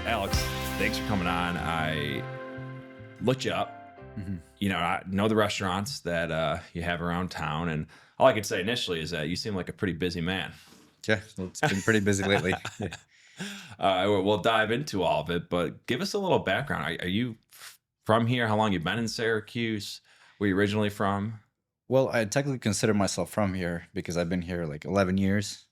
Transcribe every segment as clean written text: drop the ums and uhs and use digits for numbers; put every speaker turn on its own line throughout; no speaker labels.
Alex, thanks for coming on. I looked you up.
Mhm.
I know the restaurants that you have around town, and all I could say initially is that you seem like a pretty busy man.
Yeah, well, it's been pretty busy lately. Yeah.
We'll dive into all of it, but give us a little background. Are you from here? How long you been in Syracuse? Where you originally from?
Well, I technically consider myself from here because I've been here like 11 years,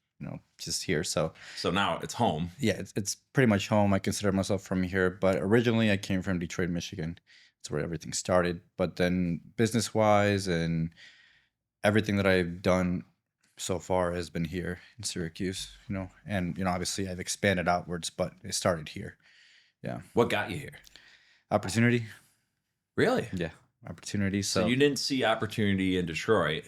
just here. So,
So now it's home.
yeah, it's pretty much home. I consider myself from here, but originally I came from Detroit, Michigan. That's where everything started. But then business-wise and everything that I've done so far has been here in Syracuse. And obviously I've expanded outwards, but it started here. Yeah.
What got you here?
Opportunity.
Really?
Yeah. Opportunity.
So you didn't see opportunity in Detroit,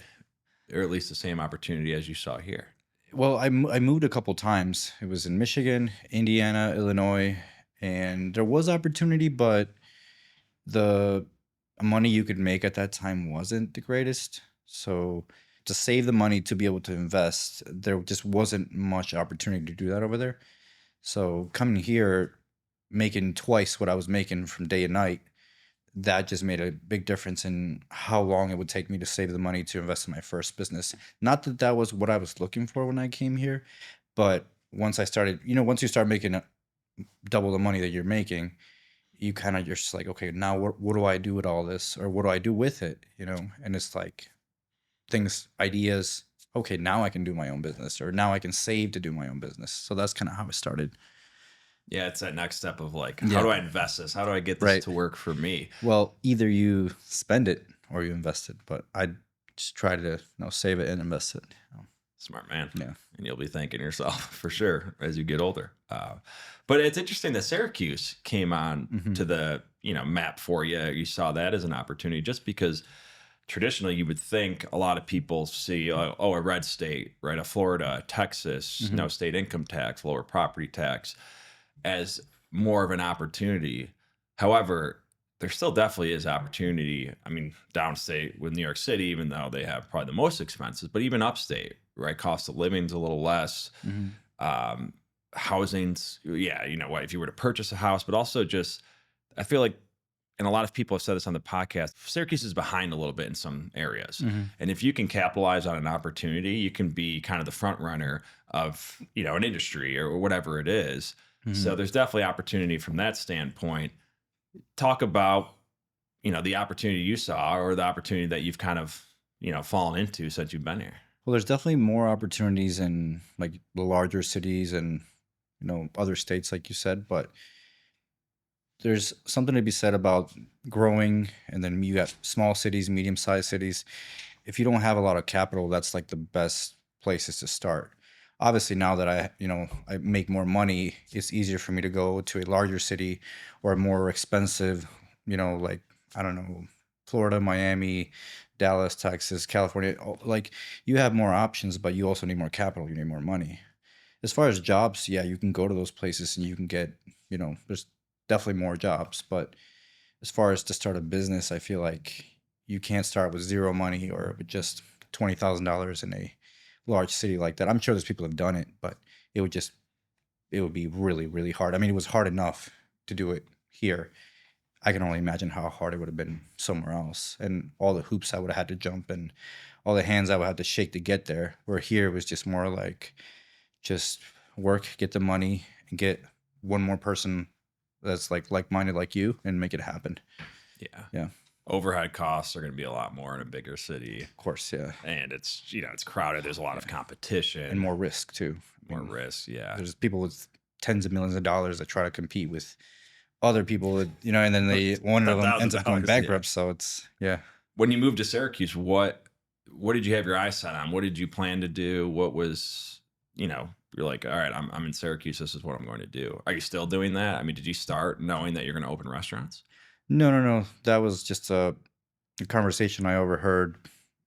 or at least the same opportunity as you saw here.
Well, I moved a couple times. It was in Michigan, Indiana, Illinois, and there was opportunity, but the money you could make at that time wasn't the greatest. So to save the money to be able to invest, there just wasn't much opportunity to do that over there. So coming here, making twice what I was making from day and night, that just made a big difference in how long it would take me to save the money to invest in my first business. Not that that was what I was looking for when I came here, but once I started, once you start making double the money that you're making, you kind of just like, okay, now what do I do with all this, or what do I do with it? And it's like things, ideas. Okay, now I can do my own business, or now I can save to do my own business. So that's kind of how it started.
Yeah, it's that next step of like,
Yeah.
how do I invest this? How do I get this
Right.
to work for me?
Well, either you spend it or you invest it, but I just try to save it and invest it.
Smart man.
Yeah.
And you'll be thanking yourself for sure as you get older. But it's interesting that Syracuse came on
Mhm.
to the map for you. You saw that as an opportunity just because traditionally you would think a lot of people see, a red state, right? A Florida, Texas, no
Mhm.
state income tax, lower property tax as more of an opportunity. However, there still definitely is opportunity. I mean, downstate with New York City, even though they have probably the most expenses, but even upstate, right? Cost of living's a little less.
Mhm.
Um, Housing's, yeah, what, if you were to purchase a house, but also just, I feel like, and a lot of people have said this on the podcast, Syracuse is behind a little bit in some areas.
Mhm.
And if you can capitalize on an opportunity, you can be kind of the front runner of, an industry or whatever it is. So
Mhm.
there's definitely opportunity from that standpoint. Talk about, the opportunity you saw or the opportunity that you've kind of, fallen into since you've been here.
Well, there's definitely more opportunities in like the larger cities and other states, like you said, but there's something to be said about growing, and then you got small cities, medium-sized cities. If you don't have a lot of capital, that's like the best places to start. Obviously, now that I make more money, it's easier for me to go to a larger city or a more expensive, like, I don't know, Florida, Miami, Dallas, Texas, California. Like, you have more options, but you also need more capital. You need more money. As far as jobs, yeah, you can go to those places and you can get, there's definitely more jobs. But as far as to start a business, I feel like you can't start with zero money or with just $20,000 in a large city like that. I'm sure there's people who have done it, but it would just it would be really, really hard. I mean, it was hard enough to do it here. I can only imagine how hard it would have been somewhere else, and all the hoops I would have had to jump and all the hands I would have to shake to get there. Where here it was just more like just work, get the money, and get one more person that's like-minded like you, and make it happen.
Yeah.
Yeah,
Overhead costs are going to be a lot more in a bigger city.
of course, yeah,
And it's, it's crowded. There's a lot of competition.
and more risk too.
More risk. Yeah.
There's people with tens of millions of dollars that try to compete with other people, and then one of them ends up going
$10,000,
bankrupt.
yeah.
So it's
When you moved to Syracuse, what did you have your eyes set on? What did you plan to do? What was, you're like, all right, I'm in Syracuse. This is what I'm going to do. Are you still doing that? I mean, did you start knowing that you're going to open restaurants?
No. That was just a conversation I overheard.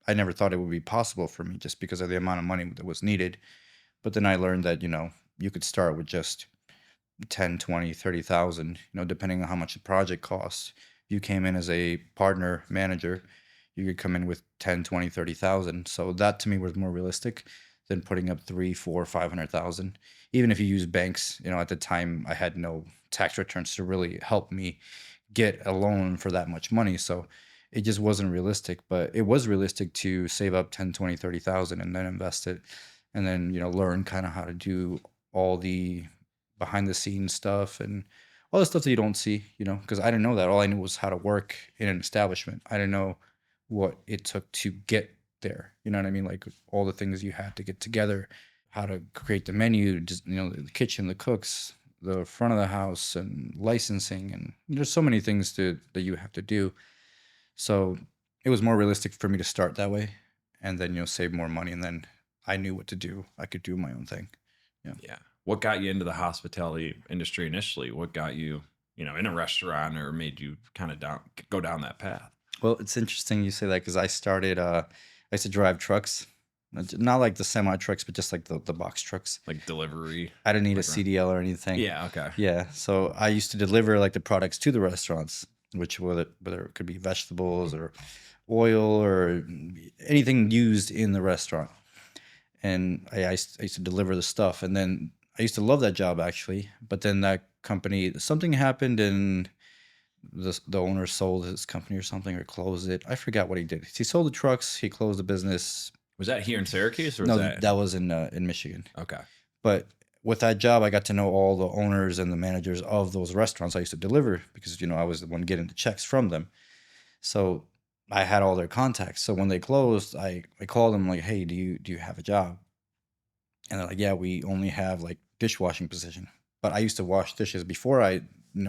I never thought it would be possible for me just because of the amount of money that was needed. But then I learned that, you could start with just 10, 20, 30,000, depending on how much the project costs. If you came in as a partner manager, you could come in with 10, 20, 30,000. So that to me was more realistic. than putting up 3, 4, 500,000. Even if you use banks, at the time I had no tax returns to really help me get a loan for that much money. So it just wasn't realistic, but it was realistic to save up 10, 20, 30,000 and then invest it and then, learn kind of how to do all the behind the scenes stuff and all the stuff that you don't see, because I didn't know that. All I knew was how to work in an establishment. I didn't know what it took to get there. You know what I mean? Like all the things you had to get together, how to create the menu, just, the kitchen, the cooks, the front of the house, and licensing, and there's so many things that you have to do. So it was more realistic for me to start that way, and then save more money, and then I knew what to do. I could do my own thing. Yeah.
Yeah. What got you into the hospitality industry initially? What got you, in a restaurant or made you kind of go down that path?
Well, it's interesting you say that because I started. I used to drive trucks, not like the semi trucks, but just like the box trucks.
Like delivery?
I didn't need a
Like
CDL or anything.
Yeah. Okay.
Yeah, so I used to deliver like the products to the restaurants, which whether it could be vegetables or oil or anything used in the restaurant. And I used to deliver the stuff, and then I used to love that job actually. But then that company, something happened, and the owner sold his company or something or closed it. I forgot what he did. He sold the trucks. He closed the business.
Was that here in Syracuse or was
No,
that?
that was in Michigan.
Okay.
But with that job, I got to know all the owners and the managers of those restaurants I used to deliver because, I was the one getting the checks from them. So I had all their contacts. So when they closed, I called them like, hey, do you have a job? And they're like, yeah, we only have like dishwashing position. But I used to wash dishes before I,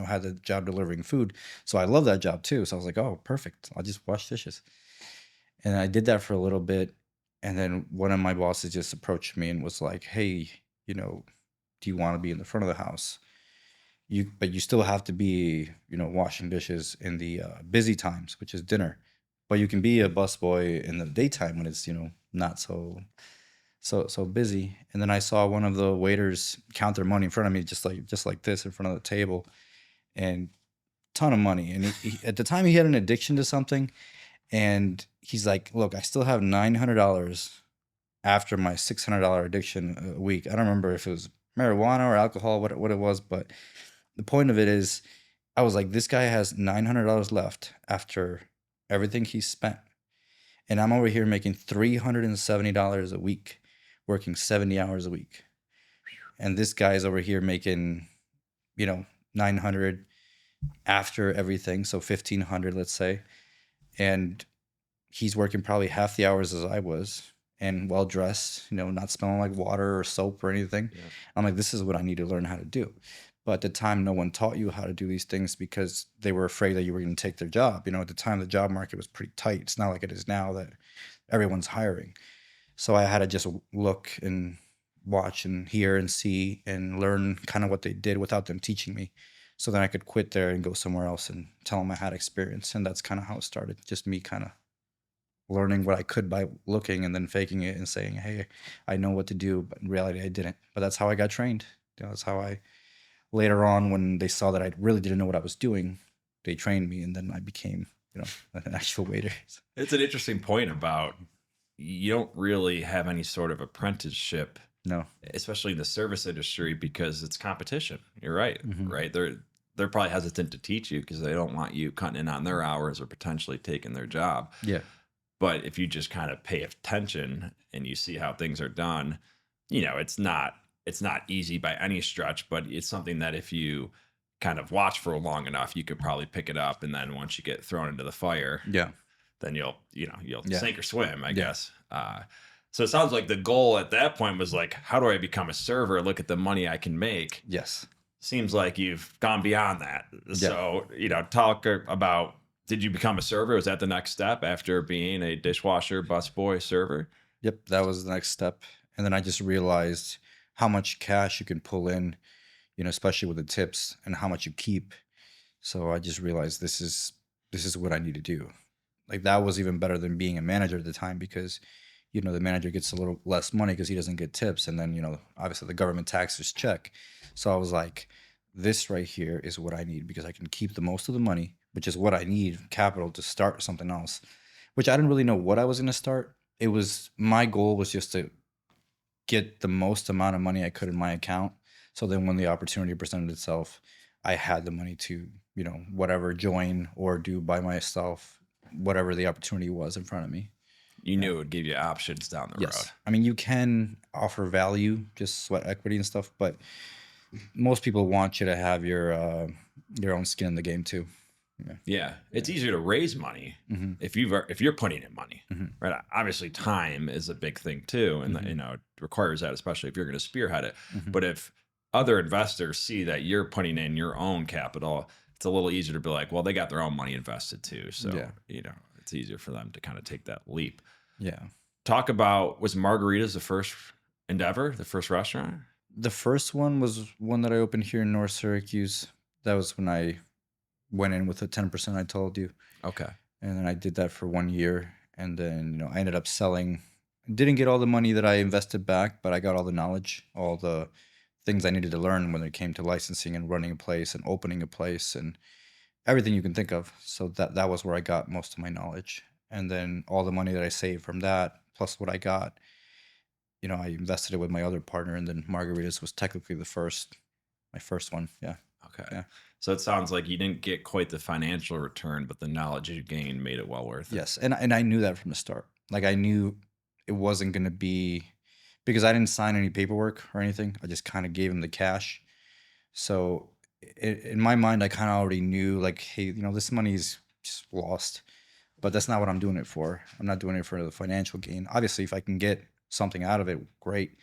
had the job delivering food. So I love that job too. So I was like, oh, perfect. I'll just wash dishes. And I did that for a little bit. And then one of my bosses just approached me and was like, hey, do you want to be in the front of the house? But you still have to be, washing dishes in the busy times, which is dinner. But you can be a busboy in the daytime when it's, not so busy. And then I saw one of the waiters count their money in front of me, just like this in front of the table, and ton of money. And at the time he had an addiction to something, and he's like, "Look, I still have $900 after my $600 addiction a week. I don't remember if it was marijuana or alcohol, what it was, but the point of it is, I was like, this guy has $900 left after everything he spent, and I'm over here making $370 a week, working 70 hours a week, and this guy's over here making, 900 after everything, so 1,500, let's say, and he's working probably half the hours as I was and well dressed, not smelling like water or soap or anything.
Yeah.
I'm like, this is what I need to learn how to do. But at the time, no one taught you how to do these things because they were afraid that you were going to take their job. At the time, the job market was pretty tight. It's not like it is now that everyone's hiring. So I had to just look and watch and hear and see and learn kind of what they did without them teaching me. So then I could quit there and go somewhere else and tell them I had experience. And that's kind of how it started. Just me kind of learning what I could by looking and then faking it and saying, hey, I know what to do. But in reality, I didn't. But that's how I got trained. That's how I, later on, when they saw that I really didn't know what I was doing, they trained me. And then I became, an actual waiter.
It's an interesting point about you don't really have any sort of apprenticeship.
No.
Especially in the service industry because it's competition. You're right.
Mhm.
Right. They're probably hesitant to teach you because they don't want you cutting in on their hours or potentially taking their job.
Yeah.
But if you just kind of pay attention and you see how things are done, it's not easy by any stretch, but it's something that if you kind of watch for long enough, you could probably pick it up. And then once you get thrown into the fire,
Yeah.
then you'll
Yeah.
sink or swim, I
Yeah.
guess. So it sounds like the goal at that point was like, how do I become a server? Look at the money I can make.
Yes.
Seems like you've gone beyond that. So, talk about, did you become a server? Was that the next step after being a dishwasher, busboy, server?
Yep. That was the next step. And then I just realized how much cash you can pull in, especially with the tips and how much you keep. So I just realized this is what I need to do. Like that was even better than being a manager at the time because, the manager gets a little less money because he doesn't get tips. And then, obviously the government taxes check. So I was like, this right here is what I need because I can keep the most of the money, which is what I need, capital to start something else, which I didn't really know what I was going to start. My goal was just to get the most amount of money I could in my account. So then when the opportunity presented itself, I had the money to, whatever, join or do by myself, whatever the opportunity was in front of me.
You
Yeah.
knew it would give you options down the road.
Yes. I mean, you can offer value, just sweat equity and stuff, but most people want you to have your own skin in the game too. Yeah.
Yeah, it's easier to raise money
Mm-hmm.
if you're putting in money,
Mm-hmm.
right? Obviously, time is a big thing too, and
Mm-hmm.
it requires that, especially if you're going to spearhead it.
Mm-hmm.
But if other investors see that you're putting in your own capital, it's a little easier to be like, well, they got their own money invested too, so
Yeah.
it's easier for them to kind of take that leap.
Yeah.
Talk about, was Margaritas the first endeavor, the first restaurant?
The first one was one that I opened here in North Syracuse. That was when I went in with the 10% I told you.
Okay.
And then I did that for 1 year. And then, I ended up selling. Didn't get all the money that I invested back, but I got all the knowledge, all the things I needed to learn when it came to licensing and running a place and opening a place and everything you can think of. So that was where I got most of my knowledge. And then all the money that I saved from that, plus what I got, I invested it with my other partner. And then Margaritas was technically my first one. Yeah.
Okay.
Yeah.
So it sounds like you didn't get quite the financial return, but the knowledge you gained made it well worth it.
Yes, and I knew that from the start. Like I knew it wasn't going to be because I didn't sign any paperwork or anything. I just kind of gave him the cash. So in my mind, I kind of already knew like, hey, this money is just lost, but that's not what I'm doing it for. I'm not doing it for the financial gain. Obviously, if I can get something out of it, great.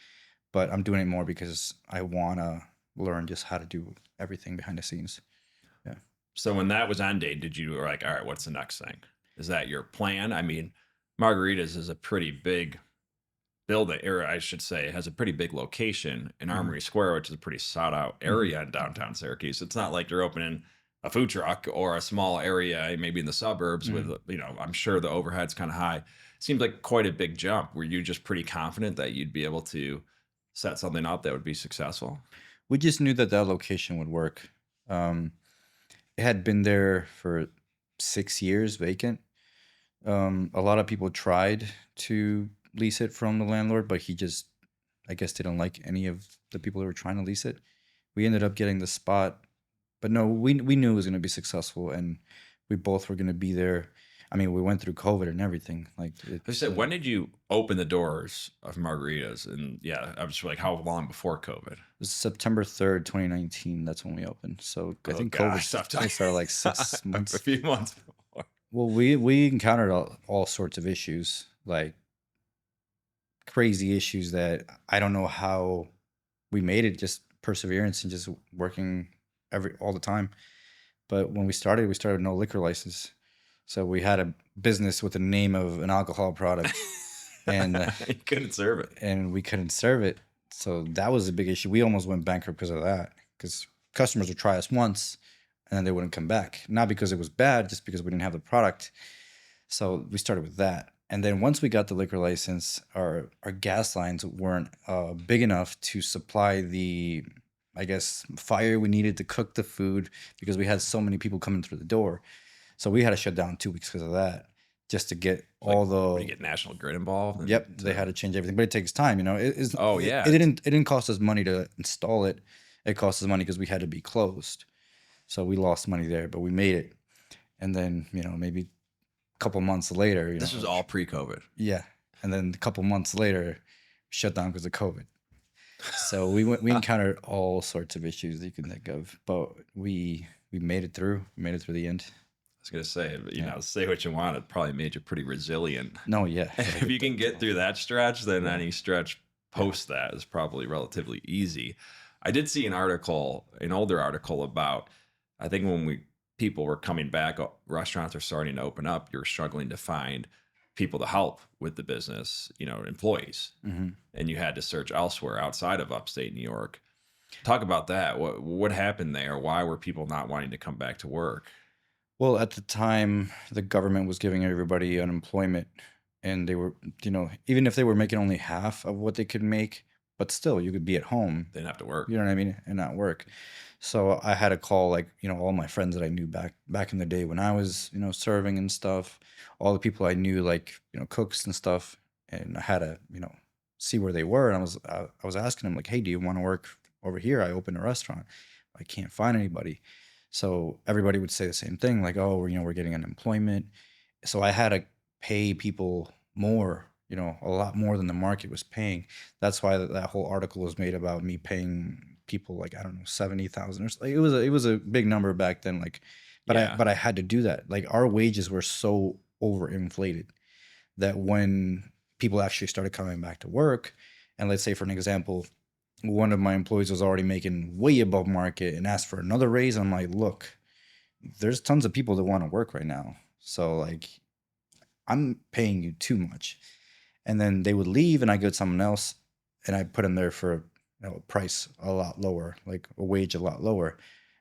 But I'm doing it more because I want to learn just how to do everything behind the scenes. Yeah.
So when that was on date, did you were like, all right, what's the next thing? Is that your plan? I mean, Margaritas is a pretty big building, or I should say, has a pretty big location in
Mhm.
Armory Square, which is a pretty sought out area in downtown Syracuse. It's not like you're opening a food truck or a small area, maybe in the suburbs with,
Mhm.
I'm sure the overhead's kind of high. Seems like quite a big jump. Were you just pretty confident that you'd be able to set something up that would be successful?
We just knew that location would work. Um, it had been there for 6 years vacant. A lot of people tried to lease it from the landlord, but he just, I guess, didn't like any of the people who were trying to lease it. We ended up getting the spot, but no, we knew it was going to be successful, and we both were going to be there. I mean, we went through COVID and everything. Like
I
it's
said, when did you open the doors of Margaritas? And yeah, I was like, how long before COVID?
was September 3rd, 2019. That's when we opened. So I
Oh
think
gosh,
COVID
tough
only
time.
started like 6 months.
A few months before.
Well, we encountered all sorts of issues, like crazy issues that I don't know how we made it. Just perseverance and just working all the time. But when we started with no liquor license, so we had a business with the name of an alcohol product, and
You couldn't serve it.
and we couldn't serve it. So that was a big issue. We almost went bankrupt because of that. Because customers would try us once, and then they wouldn't come back. Not because it was bad, just because we didn't have the product. So we started with that. And then once we got the liquor license, our gas lines weren't big enough to supply the, I guess, fire we needed to cook the food because we had so many people coming through the door. So we had to shut down 2 weeks because of that, just to get
Like,
all
when
the.
you get National Grid involved. And
Yep, they had to change everything, but it takes time.
Oh yeah.
It didn't cost us money to install it. It cost us money because we had to be closed. So we lost money there, but we made it. And then maybe couple months later,
This was all pre-COVID.
yeah, and then a couple months later, shut down because of COVID. So we encountered all sorts of issues that you can think of, but we made it through. We made it through the end.
I was gonna say, but,
Yeah.
say what you want. It probably made you pretty resilient.
No, yeah.
If you can get through that stretch, then any stretch post that is probably relatively easy. I did see an older article about, I think when people were coming back, restaurants are starting to open up, you're struggling to find people to help with the business, employees,
hmm
and you had to search elsewhere outside of upstate New York. Talk about that. What happened there? Why were people not wanting to come back to work?
Well, at the time, the government was giving everybody unemployment, and they were, even if they were making only half of what they could make, but still, you could be at home.
They didn't have to work.
You know what I mean? And not work. So I had to call like, all my friends that I knew back in the day when I was, serving and stuff, all the people I knew like, cooks and stuff. And I had to, see where they were, and I was asking them like, "Hey, do you want to work over here? I opened a restaurant. I can't find anybody." So everybody would say the same thing, like, "Oh, we're getting unemployment." So I had to pay people more, a lot more than the market was paying. That's why that whole article was made about me paying people like, I don't know, 70,000 or something. It was a big number back then. Like,
Yeah.
but I had to do that. Like our wages were so overinflated that when people actually started coming back to work, and let's say for an example, one of my employees was already making way above market and asked for another raise, I'm like, look, there's tons of people that want to work right now. So like I'm paying you too much. And then they would leave and I get someone else and I put them there for a price a lot lower, like a wage a lot lower.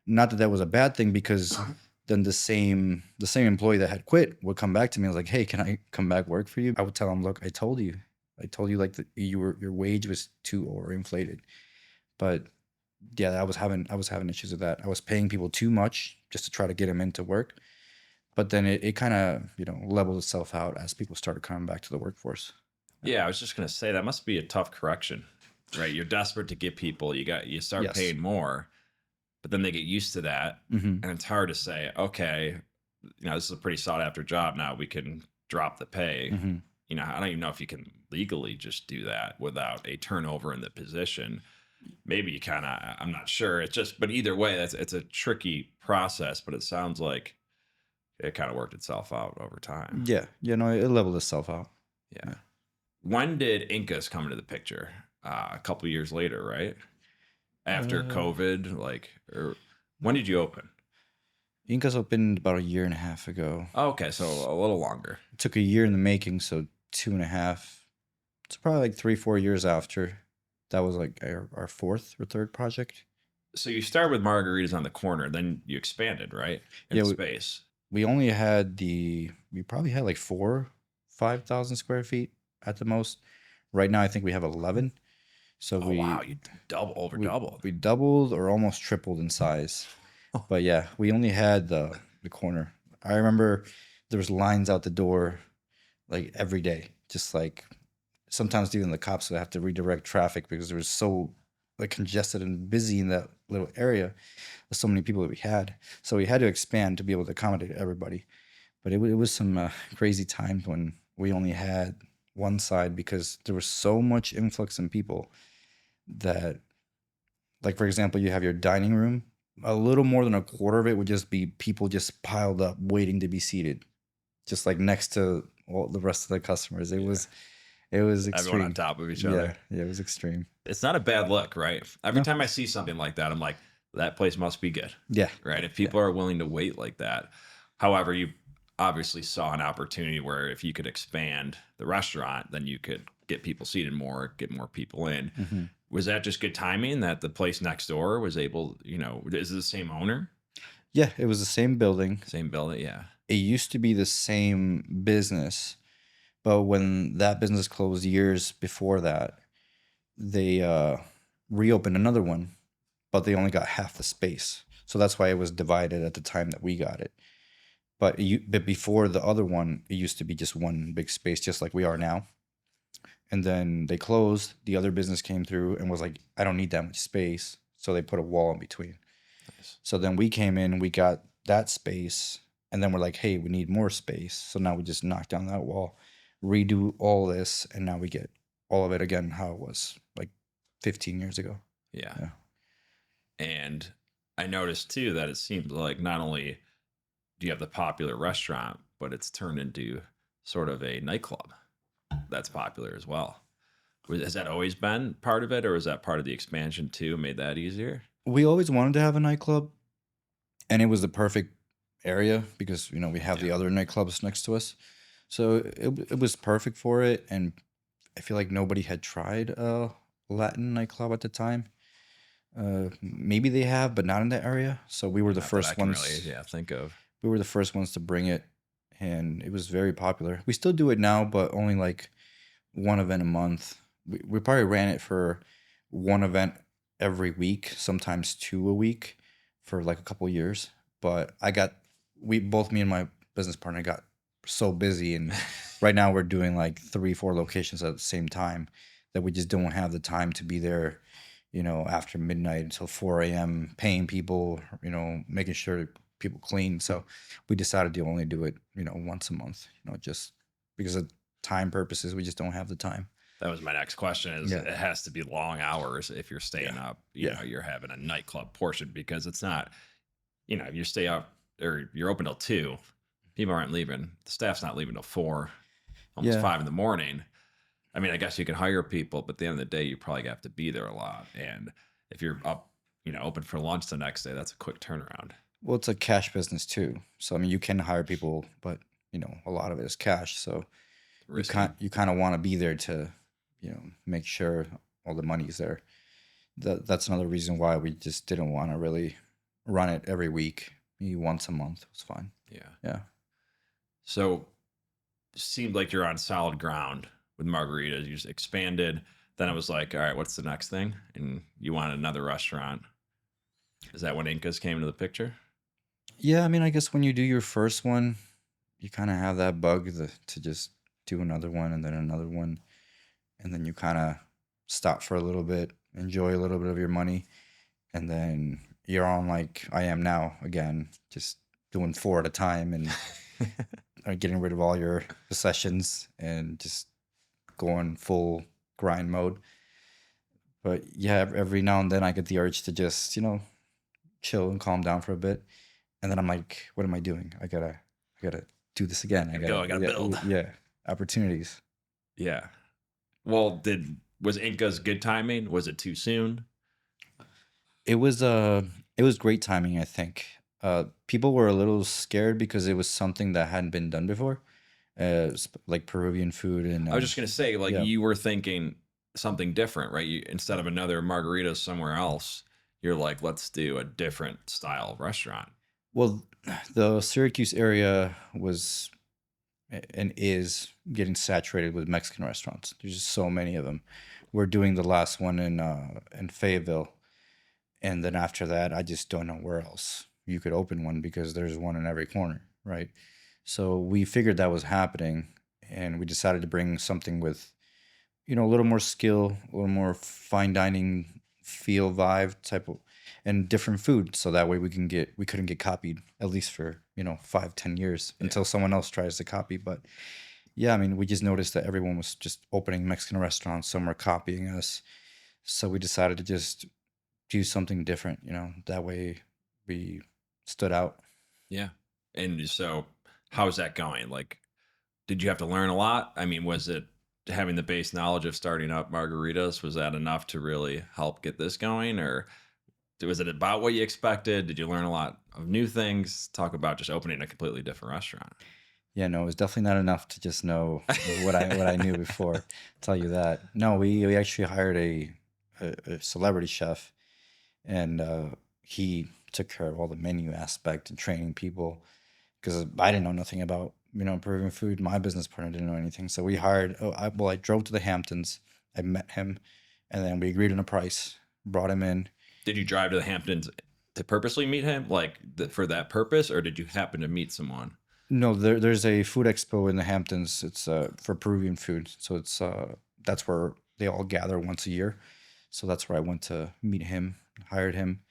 Not that that was a bad thing because then the same employee that had quit would come back to me. I was like, "Hey, can I come back work for you?" I would tell him, "Look, I told you like that your wage was too overinflated." But yeah, I was having issues with that. I was paying people too much just to try to get them into work. But then it kind of, leveled itself out as people started coming back to the workforce.
Yeah, I was just gonna say that must be a tough correction, right? You're desperate to get people. You start
Yes.
paying more, but then they get used to that,
Hmm.
and it's hard to say, okay, this is a pretty sought after job. Now we can drop the pay.
Hmm.
I don't even know if you can legally just do that without a turnover in the position. Maybe you kind of, I'm not sure. It's just, but either way, it's a tricky process. But it sounds like it kind of worked itself out over time.
Yeah. No, it leveled itself out.
Yeah.
Yeah.
When did Incas come into the picture? A couple years later, right? After
Uh,
COVID, like, or when did you open?
Inka's opened about a year and a half ago.
Oh, okay, so a little longer.
It took a year in the making, so 2.5. It's probably like 3, 4 years after. That was like our fourth or third project.
So you started with margaritas on the corner, then you expanded, right? In
Yeah,
space.
we probably had like 5,000 square feet at the most. Right now, I think we have 11. So
Oh wow, you over
we
doubled.
we doubled or almost tripled in size. But yeah, we only had the corner. I remember there was lines out the door like every day. Just like sometimes even the cops would have to redirect traffic because there was so like congested and busy in that little area with so many people that we had. So we had to expand to be able to accommodate everybody. But it was some crazy times when we only had one side because there was so much influx in people that, like, for example, you have your dining room, a little more than a quarter of it would just be people just piled up waiting to be seated, just like next to all the rest of the customers. It
Yeah.
was it was
Everyone on
extreme.
top of each
Yeah,
other.
yeah, it was extreme.
It's not a bad look, right? Every
No,
time I see something like that, I'm like, that place must be good,
yeah,
right? If
yeah,
people are willing to wait like that. However, you obviously saw an opportunity where if you could expand the restaurant, then you could get people seated more, get more people in.
hmm
Was that just good timing that the place next door was able, is it the same owner?
yeah. It was the same building.
Same building? Yeah.
It used to be the same business, but when that business closed years before that, they reopened another one, but they only got half the space. So that's why it was divided at the time that we got it. But before the other one, it used to be just one big space, just like we are now. And then they closed. The other business came through and was like, "I don't need that much space," so they put a wall in between.
Nice.
So then we came in, we got that space, and then we're like, "Hey, we need more space." So now we just knock down that wall, redo all this, and now we get all of it again how it was like 15 years ago.
Yeah.
Yeah.
And I noticed too that it seems like not only do you have the popular restaurant, but it's turned into sort of a nightclub that's popular as well. Has that always been part of it, or is that part of the expansion too? Made that easier?
We always wanted to have a nightclub, and it was the perfect area because we have
Yeah.
the other nightclubs next to us, so it was perfect for it. And I feel like nobody had tried a Latin nightclub at the time. Maybe they have, but not in that area. So we were the
Not that I
first
can really,
ones.
think of.
We were the first ones to bring it, and it was very popular. We still do it now, but only like one event a month. We probably ran it for one event every week, sometimes two a week, for like a couple years. But me and my business partner got so busy, and right now we're doing like 3, 4 locations at the same time that we just don't have the time to be there, after midnight until 4 a.m. paying people, making sure people clean. So we decided to only do it, once a month, just because of time purposes. We just don't have the time.
That was my next question is
Yeah.
it has to be long hours if you're staying
Yeah.
up,
Yeah.
you're having a nightclub portion because it's not, if you stay up or you're open till 2, people aren't leaving. The staff's not leaving till 4, almost
Yeah.
5 in the morning. I mean, I guess you can hire people, but at the end of the day, you probably have to be there a lot. And if you're up, open for lunch the next day, that's a quick turnaround.
Well, it's a cash business too. So I mean, you can hire people, but a lot of it is cash. So
Risky.
you kind of want to be there to, make sure all the money's there. That's another reason why we just didn't want to really run it every week. Maybe once a month was fine.
Yeah.
Yeah.
So seemed like you're on solid ground with margaritas. You just expanded. Then it was like, all right, what's the next thing? And you wanted another restaurant. Is that when Inca's came into the picture?
Yeah, I mean, I guess when you do your first one, you kind of have that bug to just do another one and then another one. And then you kind of stop for a little bit, enjoy a little bit of your money. And then you're on like I am now again, just doing 4 at a time and getting rid of all your possessions and just going full grind mode. But yeah, every now and then I get the urge to just, chill and calm down for a bit. And then I'm like, what am I doing? I gotta do this again.
I gotta build.
Yeah, opportunities.
Yeah. Well, was Inca's good timing? Was it too soon?
It was great timing, I think. People were a little scared because it was something that hadn't been done before, like Peruvian food and
I was just gonna say, like
yeah.
you were thinking something different, right? You instead of another margarita somewhere else, you're like, let's do a different style restaurant.
Well, the Syracuse area was and is getting saturated with Mexican restaurants. There's just so many of them. We're doing the last one in Fayetteville, and then after that, I just don't know where else you could open one because there's one in every corner, right? So we figured that was happening, and we decided to bring something with, a little more skill, a little more fine dining feel vibe type of, and different food. So that way we couldn't get copied at least for, 5-10 years
Yeah.
until someone else tries to copy. But yeah, I mean, we just noticed that everyone was just opening Mexican restaurants. Some were copying us. So we decided to just do something different, that way we stood out.
Yeah. And so how's that going? Like, did you have to learn a lot? I mean, was it having the base knowledge of starting up margaritas? Was that enough to really help get this going? Or was it about what you expected? Did you learn a lot of new things? Talk about just opening a completely different restaurant.
Yeah, no, it was definitely not enough to just know what I knew before. Tell you that. No, we actually hired a celebrity chef, and he took care of all the menu aspect and training people because I didn't know nothing about Peruvian food. My business partner didn't know anything, so we hired. I drove to the Hamptons. I met him, and then we agreed on a price. Brought him in.
Did you drive to the Hamptons to purposely meet him, like for that purpose, or did you happen to meet someone?
No, there's a food expo in the Hamptons. It's for Peruvian food, so it's that's where they all gather once a year. So that's where I went to meet him, hired him,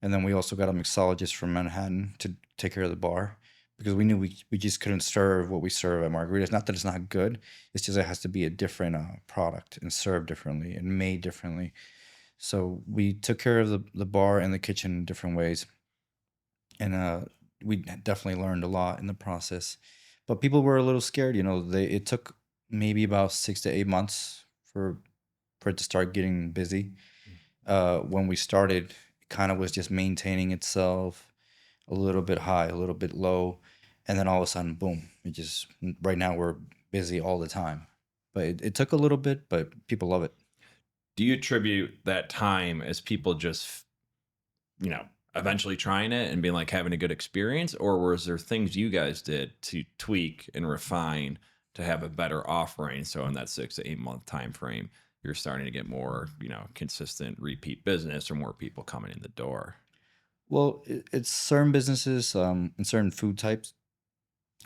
and then we also got a mixologist from Manhattan to take care of the bar because we knew we just couldn't serve what we serve at Margaritas. Not that it's not good, it's just it has to be a different product and served differently and made differently. So we took care of the bar and the kitchen in different ways, and we definitely learned a lot in the process. But people were a little scared. It took maybe about 6 to 8 months for it to start getting busy. When we started, it kind of was just maintaining itself, a little bit high, a little bit low, and then all of a sudden, boom! It just right now we're busy all the time. But it took a little bit, but people love it.
Do you attribute that time as people just, eventually trying it and being like having a good experience, or was there things you guys did to tweak and refine to have a better offering? So in that 6 to 8 month time frame, you're starting to get more, consistent repeat business or more people coming in the door.
Well, it's certain businesses and certain food types.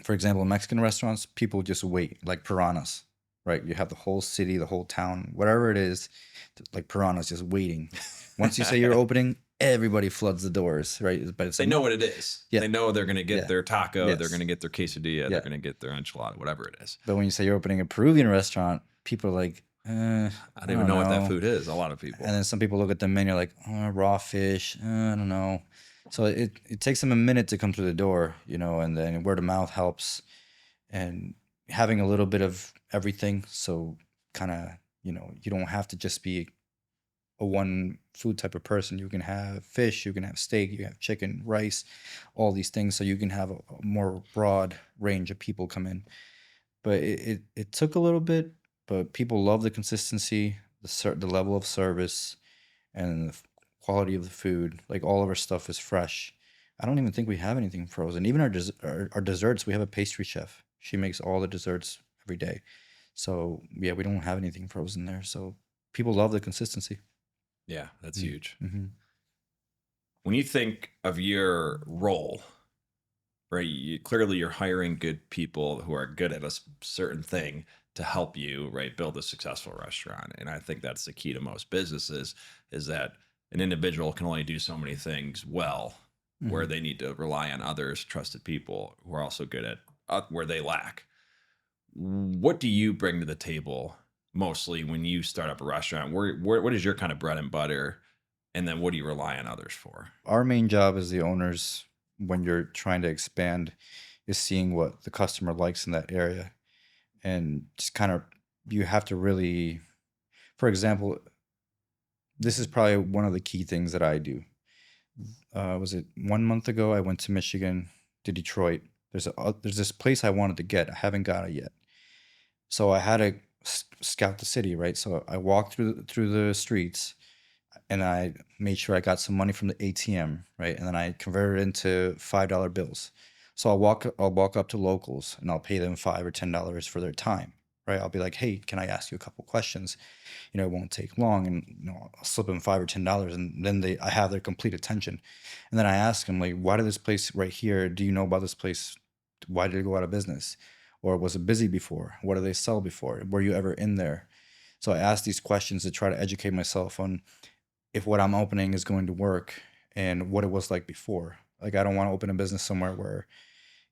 For example, Mexican restaurants, people just wait like piranhas. right? You have the whole city, the whole town, whatever it is, like piranhas just waiting. Once you say you're opening, everybody floods the doors, right? But it's
They
like,
know
no,
what it is.
yeah,
They know they're going to get
yeah,
their taco, they're going
yes,
to get their quesadilla, they're
yeah.
going to get their enchilada, whatever it is.
But when you say you're opening a Peruvian restaurant, people are like,
I
I
don't even
don't
know what that
know.
food is. A lot of
And
people.
then some people look at the menu like, raw fish, I don't know. So it takes them a minute to come through the door, and then word of mouth helps, and having a little bit of everything. So kind of, you don't have to just be a one food type of person. You can have fish, you can have steak, you can have chicken, rice, all these things. So you can have a more broad range of people come in. But it took a little bit, but people love the consistency, the level of service, and the quality of the food. Like all of our stuff is fresh. I don't even think we have anything frozen. Even our desserts, we have a pastry chef. She makes all the desserts every day. So yeah, we don't have anything frozen there. So people love the consistency.
Yeah, that's huge.
Mm-hmm.
When you think of your role, right, clearly you're hiring good people who are good at a certain thing to help you, right, build a successful restaurant. And I think that's the key to most businesses is that an individual can only do so many things well, where
Mm-hmm.
they need to rely on others, trusted people who are also good at where they lack. What do you bring to the table mostly when you start up a restaurant? What is your kind of bread and butter? And then what do you rely on others for?
Our main job as the owners, when you're trying to expand, is seeing what the customer likes in that area, and just kind of you have to really, for example, this is probably one of the key things that I do. Was it 1 month ago? I went to Michigan, to Detroit. There's this place I wanted to get. I haven't got it yet, so I had to scout the city, right? So I walked through the streets, and I made sure I got some money from the ATM, right? And then I converted it into $5 bills. So I'll walk up to locals and I'll pay them $5 or $10 for their time, right? I'll be like, hey, can I ask you a couple questions? It won't take long, and I'll slip them $5 or $10, and then I have their complete attention. And then I ask them like, why did this place right here? Do you know about this place? Why did it go out of business? Or was it busy before? What did they sell before? Were you ever in there? So I ask these questions to try to educate myself on if what I'm opening is going to work and what it was like before. Like I don't want to open a business somewhere where,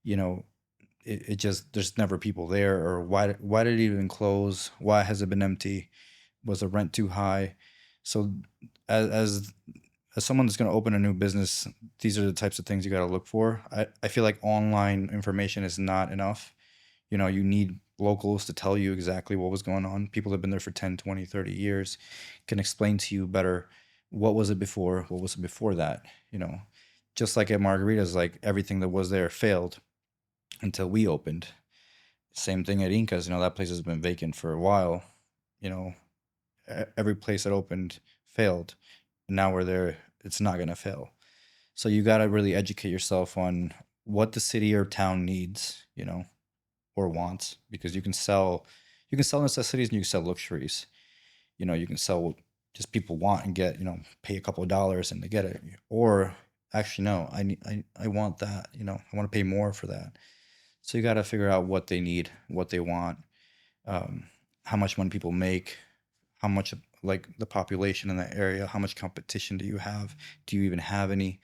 you know, it just there's never people there, or why did it even close? Why has it been empty? Was the rent too high? So as as, as someone that's going to open a new business, these are the types of things you got to look for. I feel like online information is not enough. You need locals to tell you exactly what was going on. People that have been there for 10, 20, 30 years can explain to you better what was it before, what was it before that, you know. Just like at Margaritas, like everything that was there failed until we opened. Same thing at Inka's, that place has been vacant for a while. You know, every place that opened failed. And now we're there, it's not going to fail. So you got to really educate yourself on what the city or town needs, or wants, because you can sell necessities and you can sell luxuries. You can sell what just people want and get, pay a couple of dollars and they get it. Or actually no, I want that, I want to pay more for that. So you got to figure out what they need, what they want, um, how much money people make, how much, like, the population in that area, how much competition do you have? Do you even have any?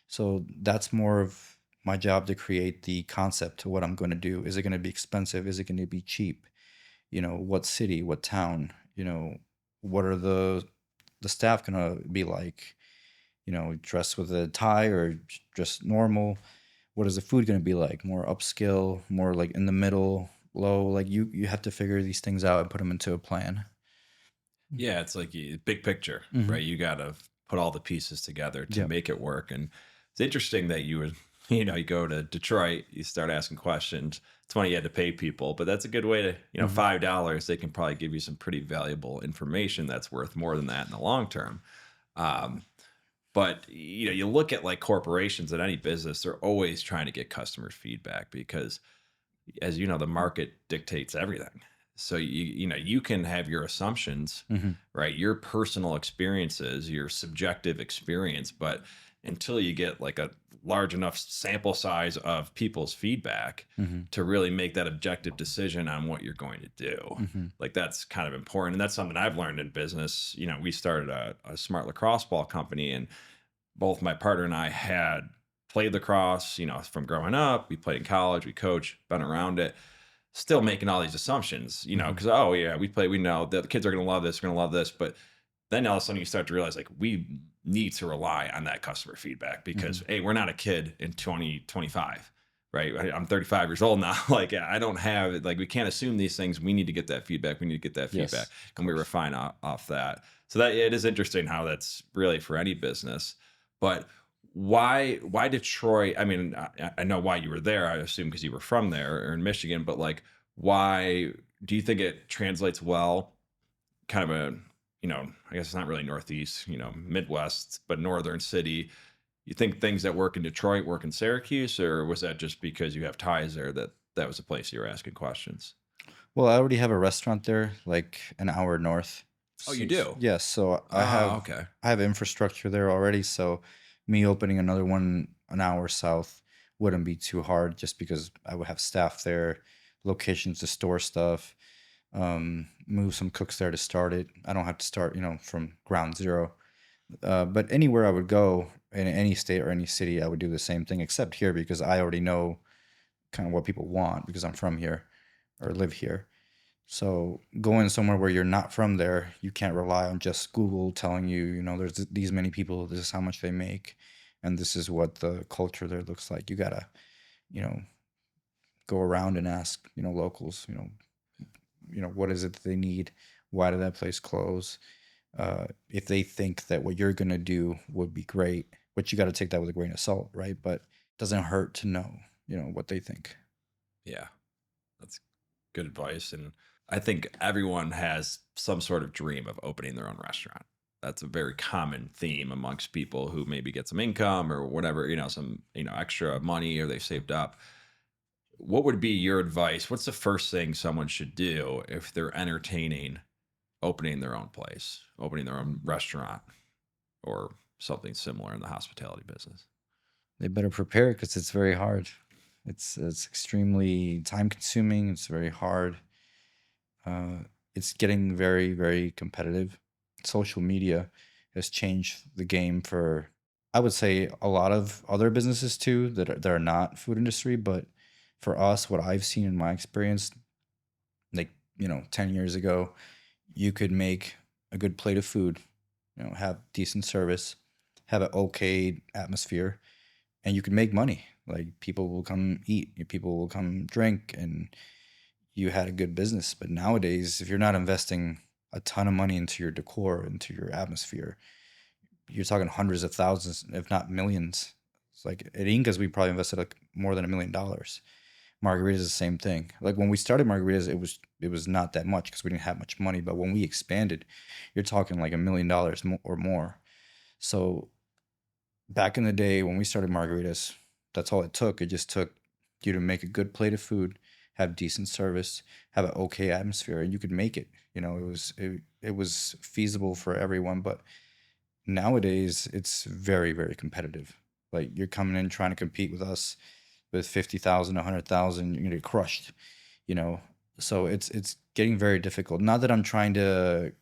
So that's more of my job, to create the concept to what I'm going to do. Is it going to be expensive? Is it going to be cheap? What city, what town, what are the staff going to be like? Dressed with a tie or just normal? What is the food going to be like? More upscale, more like in the middle, low? Like you have to figure these things out and put them into a plan.
Yeah, it's like big picture,
Mm-hmm.
right? You got to put all the pieces together to
Yep.
make it work. And it's interesting that you would, you go to Detroit, you start asking questions. It's funny you had to pay people, but that's a good way to,
Mm-hmm.
$5, they can probably give you some pretty valuable information that's worth more than that in the long term. Um, but you look at like corporations in any business, they're always trying to get customers' feedback because, as you know, the market dictates everything. So you can have your assumptions,
Mm-hmm.
right? Your personal experiences, your subjective experience, but until you get like a large enough sample size of people's feedback
Mm-hmm.
to really make that objective decision on what you're going to do.
Mm-hmm.
Like that's kind of important. And that's something I've learned in business. You know, we started a smart lacrosse ball company, and both my partner and I had played lacrosse, you know, from growing up. We played in college, we coach, been around it, still making all these assumptions, you know,
Mm-hmm.
because, oh, yeah, we play, we know that the kids are going to love this, going to love this. But then all of a sudden you start to realize like we need to rely on that customer feedback
Mm-hmm.
because, hey, we're not a kid in 2025. Right. I'm 35 years old now. Like, I don't have it. Like, we can't assume these things. We need to get that feedback. We need to get that feedback.
Yes, of
And we
course.
refine off that. So that it is interesting how that's really for any business. But why Detroit? I mean, I know why you were there. I assume because you were from there or in Michigan. But like, why do you think it translates well? Kind of a, you know, I guess it's not really Northeast, you know, Midwest, but Northern city. You think things that work in Detroit work in Syracuse, or was that just because you have ties there that that was the place you were asking questions?
Well, I already have a restaurant there, like an hour north.
Oh, you
So,
do?
yes, so
Oh, okay.
I have infrastructure there already. So me opening another one an hour south wouldn't be too hard, just because I would have staff there, locations to store stuff, move some cooks there to start it. I don't have to start, from ground zero. But anywhere I would go in any state or any city, I would do the same thing, except here because I already know kind of what people want because I'm from here or live here. So going somewhere where you're not from there, you can't rely on just Google telling you, there's these many people, this is how much they make, and this is what the culture there looks like. You gotta, you know, go around and ask, locals, what is it that they need? Why did that place close? If they think that what you're gonna do would be great, but you got to take that with a grain of salt, right? But it doesn't hurt to know, what they think.
Yeah, that's good advice. And I think everyone has some sort of dream of opening their own restaurant. That's a very common theme amongst people who maybe get some income or whatever, you know, some, you know, extra money or they saved up. What would be your advice? What's the first thing someone should do if they're entertaining opening their own place, opening their own restaurant or something similar in the hospitality business?
They better prepare because it's very hard. It's extremely time consuming. It's very hard. Uh, it's getting very, very competitive. Social media has changed the game for, I would say, a lot of other businesses too that are not food industry. But for us, what I've seen in my experience, like 10 years ago, you could make a good plate of food, have decent service, have an okay atmosphere, and you can make money. Like people will come eat, people will come drink, and you had a good business. But nowadays, if you're not investing a ton of money into your decor, into your atmosphere, you're talking hundreds of thousands, if not millions. It's like at Inkas, we probably invested like more than $1 million. Margaritas is the same thing. Like when we started Margaritas, it was not that much because we didn't have much money. But when we expanded, you're talking like $1 million or more. So back in the day when we started Margaritas, that's all it took. It just took you to make a good plate of food, have decent service, have an okay atmosphere, and you could make it. It was feasible for everyone, but nowadays it's very, very competitive. Like you're coming in trying to compete with us with 50,000, 100,000, you're gonna get crushed, you know. So it's getting very difficult. Not that I'm trying to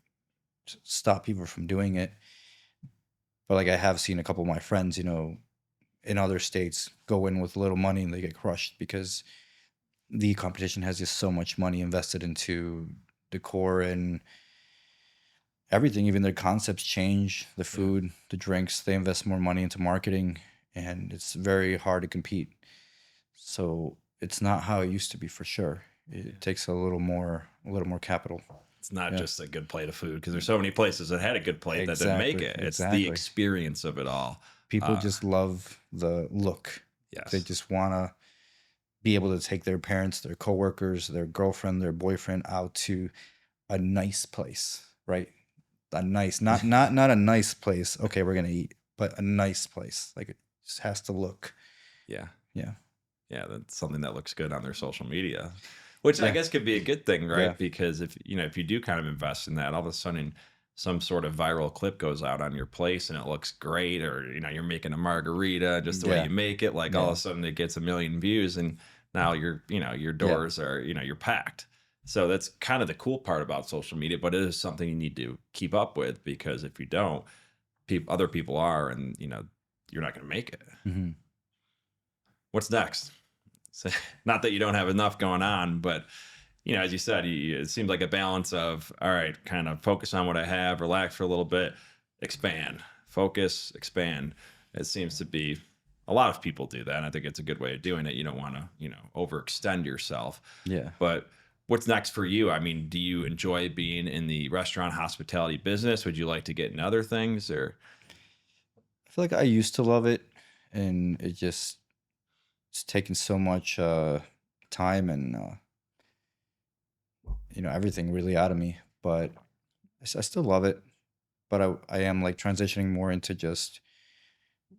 stop people from doing it, but like I have seen a couple of my friends, in other states go in with little money and they get crushed because the competition has just so much money invested into decor and everything. Even their concepts change, the
Yeah.
food, the drinks, they invest more money into marketing, and it's very hard to compete. So it's not how it used to be for sure.
Yeah.
It takes a little more capital.
It's not
Yeah.
just a good plate of food because there's so many places that had a good plate that didn't make
Exactly.
it. It's the
Exactly.
experience of it all.
People
Uh,
just love the look. They
yes.
just want to be able to take their parents, their coworkers, their girlfriend, their boyfriend out to a nice place, right? A nice, not a nice place. Okay, we're gonna eat, but a nice place. Like it just has to look.
Yeah.
Yeah,
Yeah. That's something that looks good on their social media, which I
yeah,
guess could be a good thing,
yeah.
right? Because if, you know, if you do kind of invest in that, all of a sudden some sort of viral clip goes out on your place and it looks great, or you're making a margarita just the way
Yeah.
you make it, like all of
Yeah.
a sudden it gets a million views, and now your
Yeah.
doors are, you're packed. So that's kind of the cool part about social media, but it is something you need to keep up with, because if you don't, other people are, and you're not going to make it.
Hmm.
What's next? So, not that you don't have enough going on, but as you said, it seems like a balance of, all right, kind of focus on what I have, relax for a little bit, expand, focus, expand. It seems to be a lot of people do that. And I think it's a good way of doing it. You don't want to, overextend yourself.
Yeah.
But what's next for you? I mean, do you enjoy being in the restaurant hospitality business? Would you like to get in other things, or?
I feel like I used to love it, and it's taken so much time and everything really out of me. But I still love it. But I am like transitioning more into just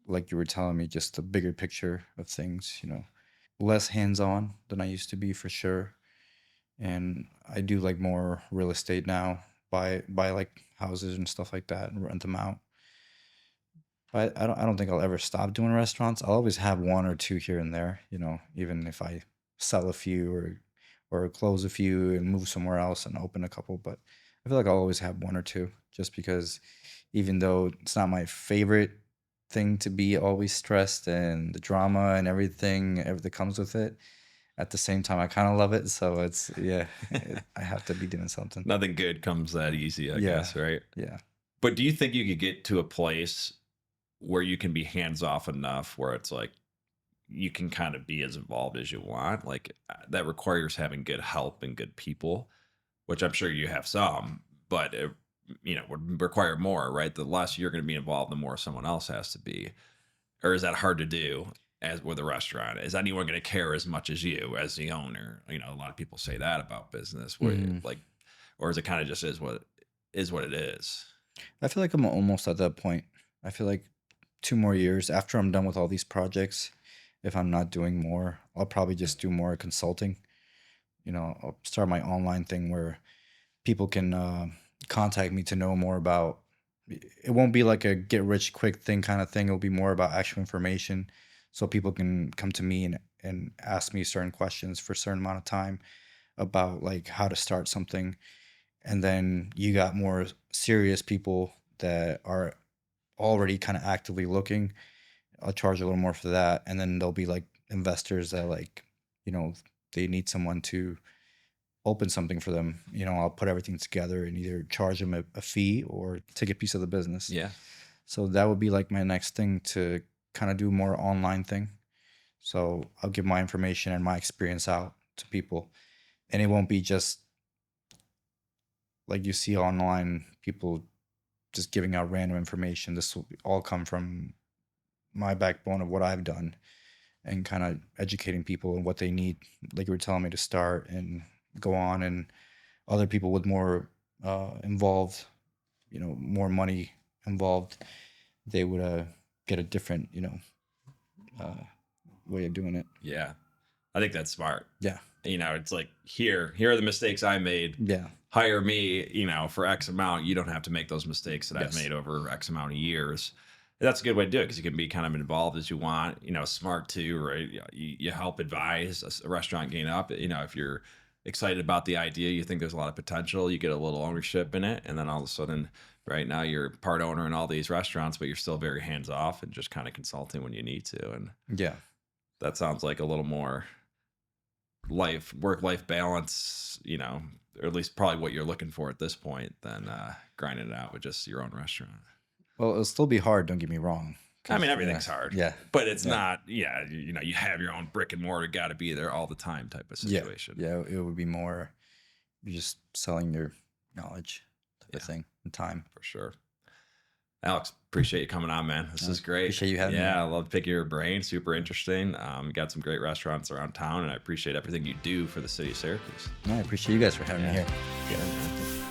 like you were telling me, just the bigger picture of things. Less hands on than I used to be for sure. And I do like more real estate now, buy like houses and stuff like that and rent them out. But I don't think I'll ever stop doing restaurants. I'll always have one or two here and there, even if I sell a few or close a few and move somewhere else and open a couple. But I feel like I'll always have one or two, just because even though it's not my favorite thing to be always stressed and the drama and everything comes with it, at the same time I kind of love it. So it's, yeah, I have to be doing something.
Nothing good comes that easy, I
Yeah.
guess, right?
Yeah.
But do you think you could get to a place where you can be hands off enough where it's like you can kind of be as involved as you want? Like that requires having good help and good people, which I'm sure you have some, but it, would require more, right? The less you're going to be involved, the more someone else has to be. Or is that hard to do as with a restaurant? Is anyone going to care as much as you as the owner? A lot of people say that about business, where
Mhm.
like, or is it kind of just is what it is?
I feel like I'm almost at that point. I feel like 2 more years after I'm done with all these projects, if I'm not doing more, I'll probably just do more consulting. I'll start my online thing where people can contact me to know more about. It won't be like a get rich quick thing kind of thing. It'll be more about actual information, so people can come to me and ask me certain questions for a certain amount of time about like how to start something. And then you got more serious people that are already kind of actively looking. I'll charge a little more for that. And then there'll be like investors that like, you know, they need someone to open something for them. I'll put everything together and either charge them a fee or take a piece of the business.
Yeah.
So that would be like my next thing, to kind of do more online thing. So I'll give my information and my experience out to people. And it won't be just like you see online, people just giving out random information. This will all come from my backbone of what I've done, and kind of educating people on what they need, like you were telling me, to start and go on. And other people with more involved, more money involved, they would get a different, uh, way of doing it.
Yeah. I think that's smart.
Yeah.
It's like, here are the mistakes I made.
Yeah.
Hire me, for X amount. You don't have to make those mistakes that I've
Yes.
made over X amount of years. That's a good way to do it, because you can be kind of involved as you want, smart too, right? You help advise a restaurant gain up. If you're excited about the idea, you think there's a lot of potential, you get a little ownership in it. And then all of a sudden, right now you're part owner in all these restaurants, but you're still very hands off and just kind of consulting when you need to. And
Yeah.
that sounds like a little more work life balance, or at least probably what you're looking for at this point, than grinding it out with just your own restaurant.
Well, it'll still be hard, don't get me wrong.
I mean,
'Cause,
everything's hard,
Yeah.
but it's
Yeah.
not, you have your own brick and mortar, got to be there all the time type of
Yeah.
situation.
Yeah. It would be more, you're just selling your knowledge type of
Yeah.
thing and time.
For sure. Alex, appreciate you coming on, man. This is great.
Appreciate you having me.
Yeah, I love picking your brain. Super interesting. You got some great restaurants around town, and I appreciate everything you do for the city of Syracuse.
I appreciate you guys for having me here.
Yeah.